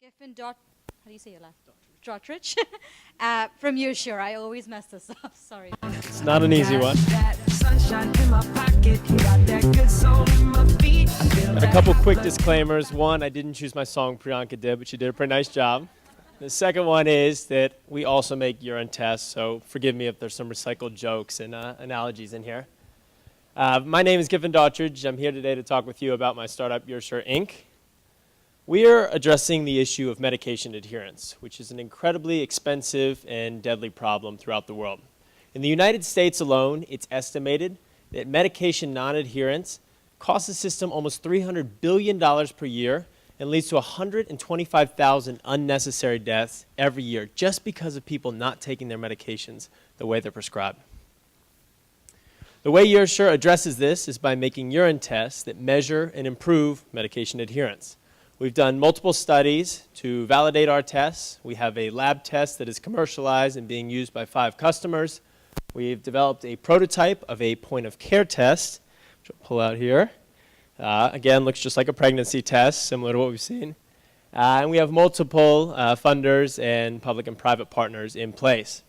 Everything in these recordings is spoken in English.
Giffen Dot, how do you say your last? Dottridge. From UrSure. I always mess this up. Sorry. It's not an easy one. And a couple quick disclaimers. One, I didn't choose my song, Priyanka did, but she did a pretty nice job. The second one is that we also make urine tests, so forgive me if there's some recycled jokes and analogies in here. My name is Giffen Dottridge. I'm here today to talk with you about my startup, UrSure Inc. We are addressing the issue of medication adherence, which is an incredibly expensive and deadly problem throughout the world. In the United States alone, it's estimated that medication non-adherence costs the system almost $300 billion per year and leads to 125,000 unnecessary deaths every year just because of people not taking their medications the way they're prescribed. The way UrSure addresses this is by making urine tests that measure and improve medication adherence. We've done multiple studies to validate our tests. We have a lab test that is commercialized and being used by 5 customers. We've developed a prototype of a point-of-care test, which I'll pull out here. Again, looks just like a pregnancy test, similar to what we've seen. And we have multiple funders and public and private partners in place.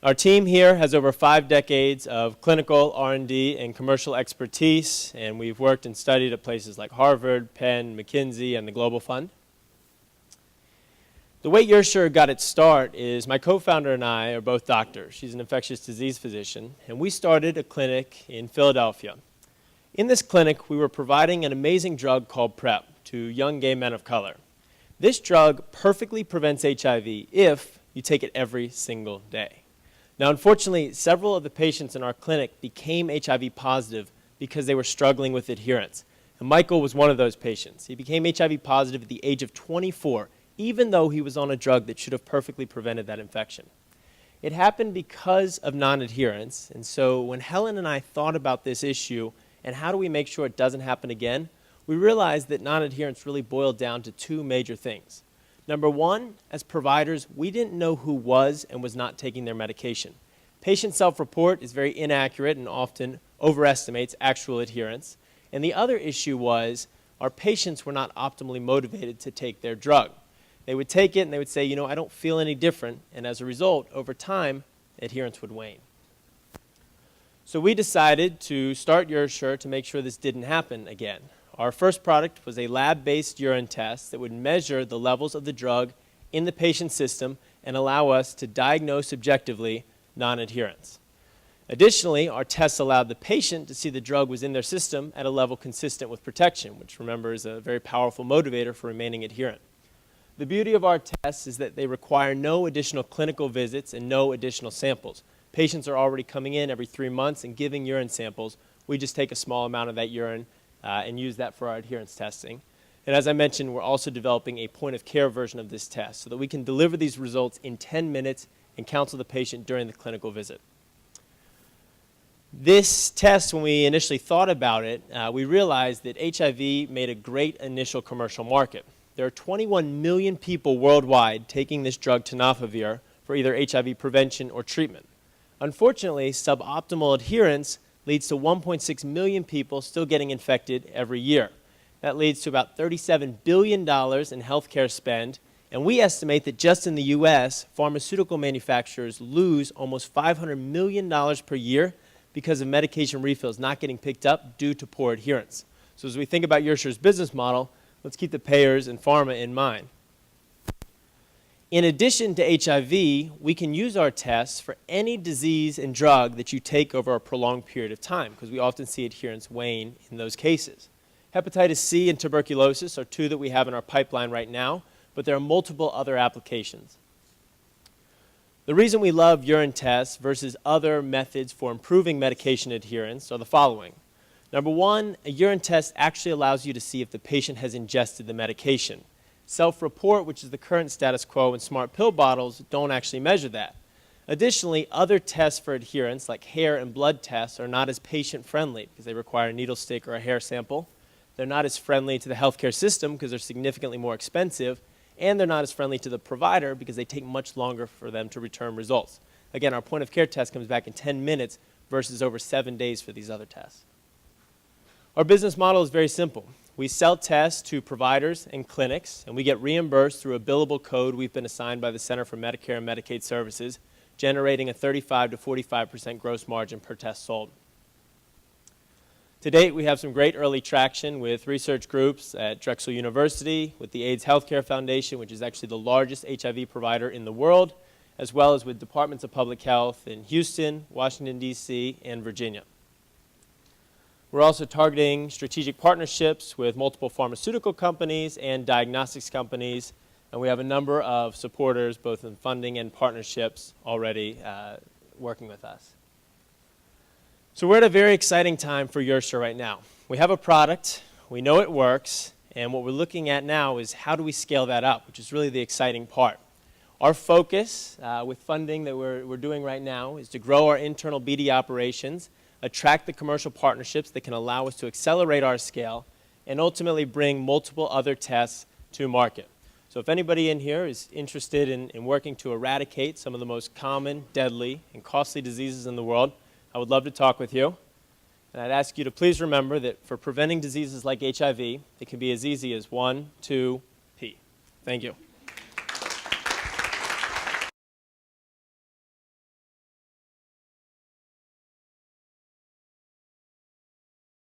Our team here has over 5 decades of clinical R&D and commercial expertise, and we've worked and studied at places like Harvard, Penn, McKinsey, and the Global Fund. The way UrSure got its start is my co-founder and I are both doctors. She's an infectious disease physician, and we started a clinic in Philadelphia. In this clinic, we were providing an amazing drug called PrEP to young gay men of color. This drug perfectly prevents HIV if you take it every single day. Now, unfortunately, several of the patients in our clinic became HIV positive because they were struggling with adherence. And Michael was one of those patients. He became HIV positive at the age of 24, even though he was on a drug that should have perfectly prevented that infection. It happened because of non-adherence, and so when Helen and I thought about this issue and how do we make sure it doesn't happen again, we realized that non-adherence really boiled down to 2 major things. Number one, as providers, we didn't know who was and was not taking their medication. Patient self-report is very inaccurate and often overestimates actual adherence. And the other issue was our patients were not optimally motivated to take their drug. They would take it and they would say, you know, I don't feel any different. And as a result, over time, adherence would wane. So we decided to start UrSure to make sure this didn't happen again. Our first product was a lab-based urine test that would measure the levels of the drug in the patient's system and allow us to diagnose objectively non-adherence. Additionally, our tests allowed the patient to see the drug was in their system at a level consistent with protection, which remember is a very powerful motivator for remaining adherent. The beauty of our tests is that they require no additional clinical visits and no additional samples. Patients are already coming in every 3 months and giving urine samples. We just take a small amount of that urine and use that for our adherence testing. And as I mentioned, we're also developing a point-of-care version of this test so that we can deliver these results in 10 minutes and counsel the patient during the clinical visit. This test, when we initially thought about it, we realized that HIV made a great initial commercial market. There are 21 million people worldwide taking this drug tenofovir for either HIV prevention or treatment. Unfortunately, suboptimal adherence leads to 1.6 million people still getting infected every year. That leads to about $37 billion in healthcare spend, and we estimate that just in the US, pharmaceutical manufacturers lose almost $500 million per year because of medication refills not getting picked up due to poor adherence. So as we think about UrSure's business model, let's keep the payers and pharma in mind. In addition to HIV, we can use our tests for any disease and drug that you take over a prolonged period of time, because we often see adherence wane in those cases. Hepatitis C and tuberculosis are 2 that we have in our pipeline right now, but there are multiple other applications. The reason we love urine tests versus other methods for improving medication adherence are the following. Number one, a urine test actually allows you to see if the patient has ingested the medication. Self-report, which is the current status quo in smart pill bottles, don't actually measure that. Additionally, other tests for adherence, like hair and blood tests, are not as patient-friendly because they require a needle stick or a hair sample. They're not as friendly to the healthcare system because they're significantly more expensive, and they're not as friendly to the provider because they take much longer for them to return results. Again, our point-of-care test comes back in 10 minutes versus over 7 days for these other tests. Our business model is very simple. We sell tests to providers and clinics, and we get reimbursed through a billable code we've been assigned by the Center for Medicare and Medicaid Services, generating a 35 to 45% gross margin per test sold. To date, we have some great early traction with research groups at Drexel University, with the AIDS Healthcare Foundation, which is actually the largest HIV provider in the world, as well as with departments of public health in Houston, Washington, D.C., and Virginia. We're also targeting strategic partnerships with multiple pharmaceutical companies and diagnostics companies, and we have a number of supporters, both in funding and partnerships, already working with us. So we're at a very exciting time for UrSure right now. We have a product, we know it works, and what we're looking at now is how do we scale that up, which is really the exciting part. Our focus with funding that we're doing right now is to grow our internal BD operations, attract the commercial partnerships that can allow us to accelerate our scale, and ultimately bring multiple other tests to market. So if anybody in here is interested in working to eradicate some of the most common, deadly, and costly diseases in the world, I would love to talk with you. And I'd ask you to please remember that for preventing diseases like HIV, it can be as easy as 1, 2, P. Thank you.